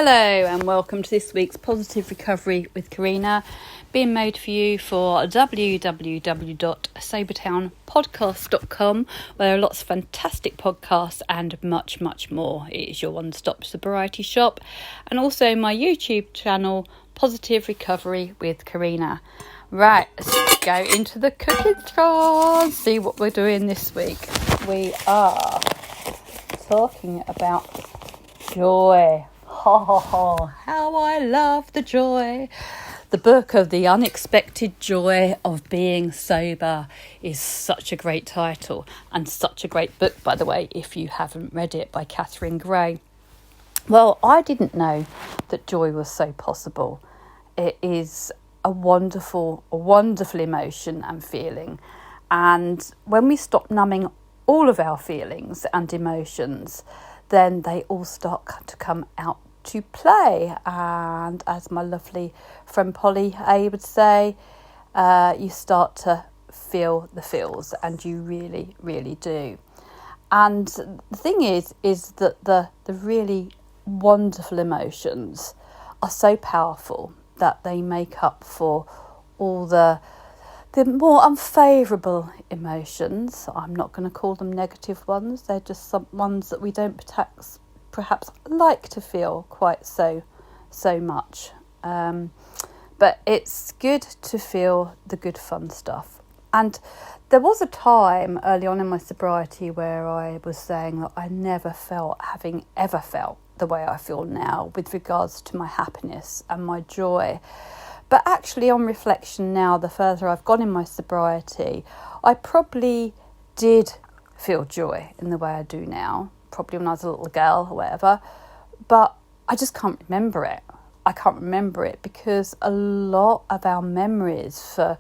Hello and welcome to this week's Positive Recovery with Corinna, being made for you for www.sobertownpodcast.com, where there are lots of fantastic podcasts and much, much more. It is your one-stop sobriety shop, and also my YouTube channel, Positive Recovery with Corinna. Right, let's go into the cooking jar and see what we're doing this week. We are talking about joy. Oh, how I love the joy. The book of the unexpected joy of being sober is such a great title, and such a great book, by the way, if you haven't read it, by Catherine Gray. Well, I didn't know that joy was so possible. It is a wonderful emotion and feeling. And when we stop numbing all of our feelings and emotions, then they all start to come out to play. And as my lovely friend Polly A would say, you start to feel the feels, and you really, really do. And the thing is that the really wonderful emotions are so powerful that they make up for all the more unfavourable emotions. I'm not going to call them negative ones. They're just some ones that we don't perhaps like to feel quite so much. But it's good to feel the good fun stuff. And there was a time early on in my sobriety where I was saying that I never having ever felt the way I feel now with regards to my happiness and my joy. But actually, on reflection now, the further I've gone in my sobriety, I probably did feel joy in the way I do now, probably when I was a little girl or whatever, but I just can't remember it. I can't remember it because a lot of our memories, for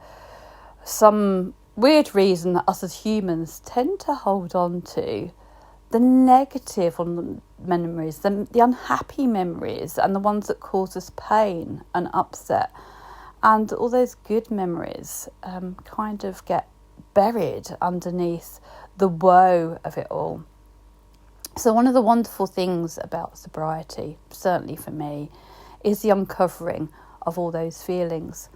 some weird reason that us as humans tend to hold on to, the negative memories, the unhappy memories, and the ones that cause us pain and upset. And all those good memories kind of get buried underneath the woe of it all. So one of the wonderful things about sobriety, certainly for me, is the uncovering of all those feelings.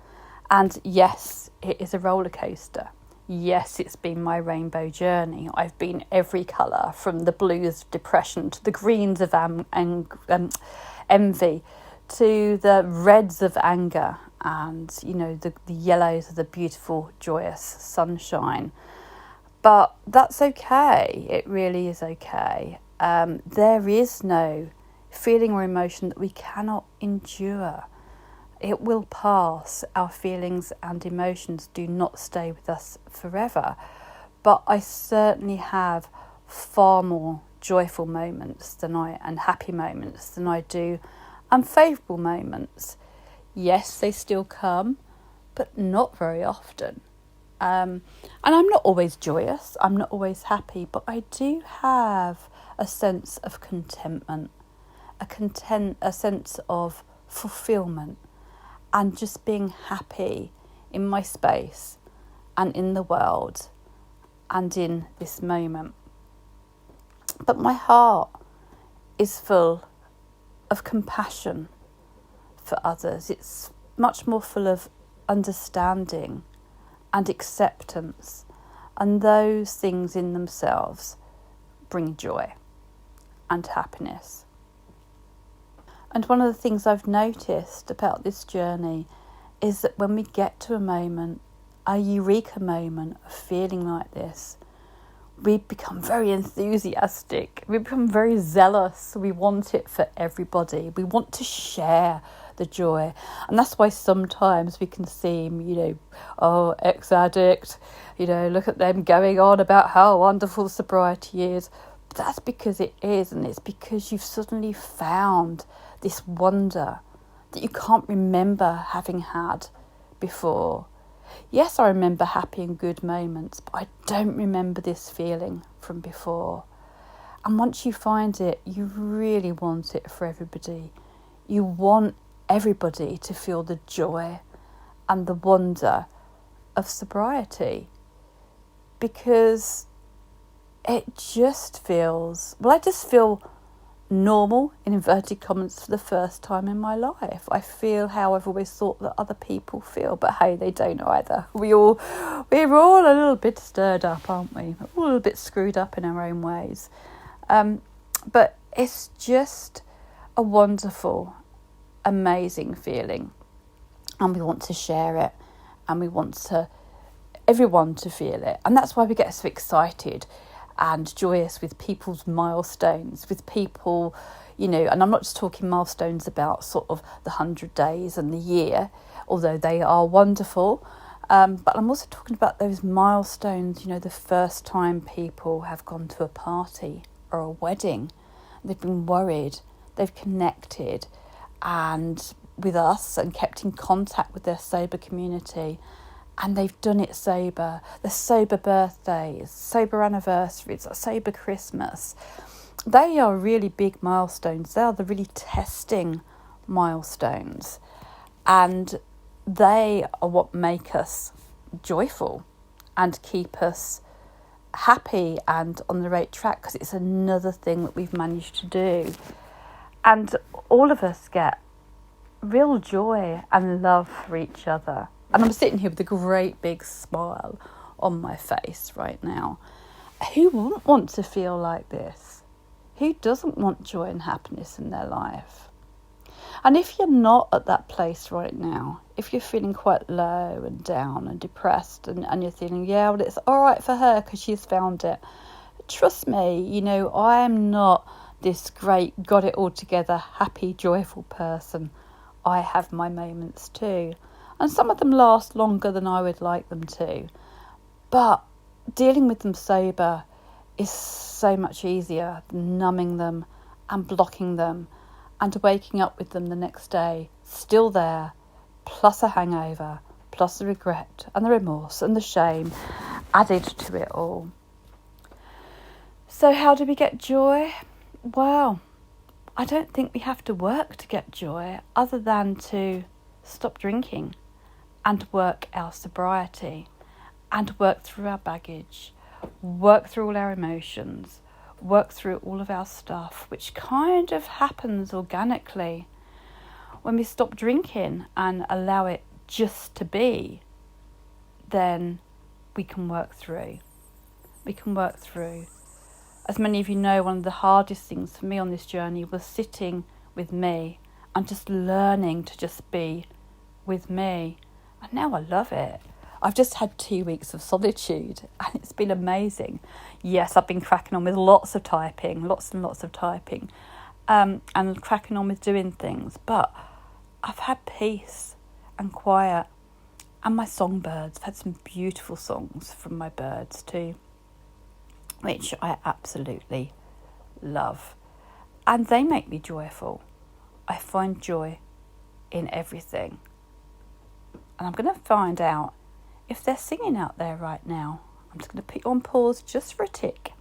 And yes, it is a roller coaster. Yes, it's been my rainbow journey. I've been every colour, from the blues of depression to the greens of envy, to the reds of anger, and the yellows of the beautiful joyous sunshine. But that's okay. It really is okay. There is no feeling or emotion that we cannot endure. It will pass. Our feelings and emotions do not stay with us forever. But I certainly have far more joyful moments and happy moments than I do unfavourable moments. Yes, they still come, but not very often. And I'm not always joyous, I'm not always happy, but I do have a sense of contentment, a sense of fulfilment, and just being happy in my space and in the world and in this moment. But my heart is full of compassion for others. It's much more full of understanding and acceptance, and those things in themselves bring joy and happiness. And one of the things I've noticed about this journey is that when we get to a eureka moment of feeling like this, we become very enthusiastic, we become very zealous, we want it for everybody, we want to share the joy. And that's why sometimes we can seem, ex-addict, look at them going on about how wonderful sobriety is. But that's because it is, and it's because you've suddenly found this wonder that you can't remember having had before. Yes, I remember happy and good moments, but I don't remember this feeling from before. And once you find it, you really want it for everybody. You want everybody to feel the joy and the wonder of sobriety, because it just feels, I just feel normal, in inverted commas, for the first time in my life. I feel how I've always thought that other people feel, but hey, they don't either. We're all a little bit stirred up, aren't we? We're all a little bit screwed up in our own ways. But it's just a wonderful, amazing feeling, and we want to share it, and we want everyone to feel it, and that's why we get so excited and joyous with people's milestones, with people, and I'm not just talking milestones about sort of the 100 days and the year, although they are wonderful, but I'm also talking about those milestones, the first time people have gone to a party or a wedding. They've been worried, they've connected and with us and kept in contact with their sober community, and they've done it sober. The sober birthdays, sober anniversaries, sober Christmas. They are really big milestones. They are the really testing milestones. And they are what make us joyful and keep us happy and on the right track, because it's another thing that we've managed to do. And all of us get real joy and love for each other. And I'm sitting here with a great big smile on my face right now. Who wouldn't want to feel like this? Who doesn't want joy and happiness in their life? And if you're not at that place right now, if you're feeling quite low and down and depressed and you're feeling, well, it's all right for her because she's found it. Trust me, I am not this great, got it all together, happy, joyful person. I have my moments too. And some of them last longer than I would like them to. But dealing with them sober is so much easier than numbing them and blocking them and waking up with them the next day, still there, plus a hangover, plus the regret and the remorse and the shame added to it all. So how do we get joy? Well, I don't think we have to work to get joy other than to stop drinking and work our sobriety and work through our baggage, work through all our emotions, work through all of our stuff, which kind of happens organically when we stop drinking and allow it just to be. Then we can work through. As many of you know, one of the hardest things for me on this journey was sitting with me and just learning to just be with me. And now I love it. I've just had 2 weeks of solitude and it's been amazing. Yes, I've been cracking on with lots and lots of typing, and cracking on with doing things. But I've had peace and quiet, and my songbirds. I've had some beautiful songs from my birds too, which I absolutely love. And they make me joyful. I find joy in everything. And I'm going to find out if they're singing out there right now. I'm just going to put you on pause just for a tick.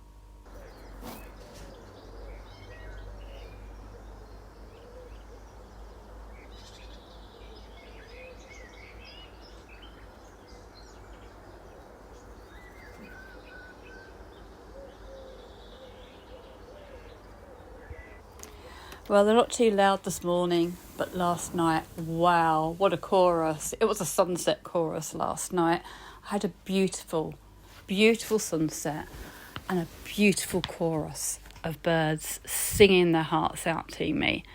Well, they're not too loud this morning, but last night, wow, what a chorus. It was a sunset chorus last night. I had a beautiful, beautiful sunset and a beautiful chorus of birds singing their hearts out to me.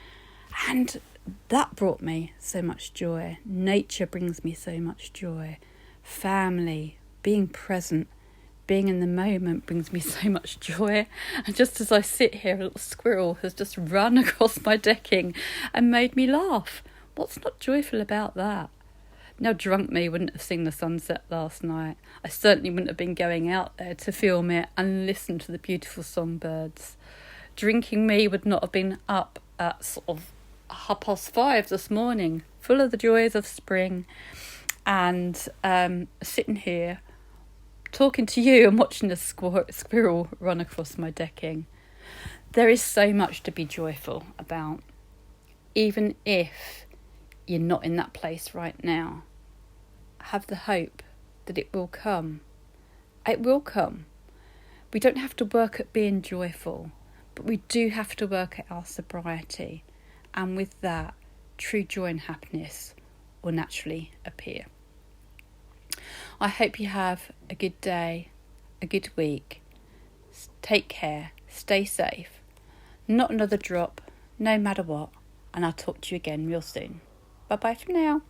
And that brought me so much joy. Nature brings me so much joy. Family, being present, being in the moment brings me so much joy. And just as I sit here, a little squirrel has just run across my decking and made me laugh. What's not joyful about that? Now, drunk me wouldn't have seen the sunset last night. I certainly wouldn't have been going out there to film it and listen to the beautiful songbirds. Drinking me would not have been up at sort of 5:30 this morning, full of the joys of spring, and sitting here talking to you and watching a squirrel run across my decking. There is so much to be joyful about, even if you're not in that place right now. Have the hope that it will come. It will come. We don't have to work at being joyful, but we do have to work at our sobriety, and with that, true joy and happiness will naturally appear. I hope you have a good day, a good week. Take care, stay safe, not another drop, no matter what, and I'll talk to you again real soon. Bye bye for now.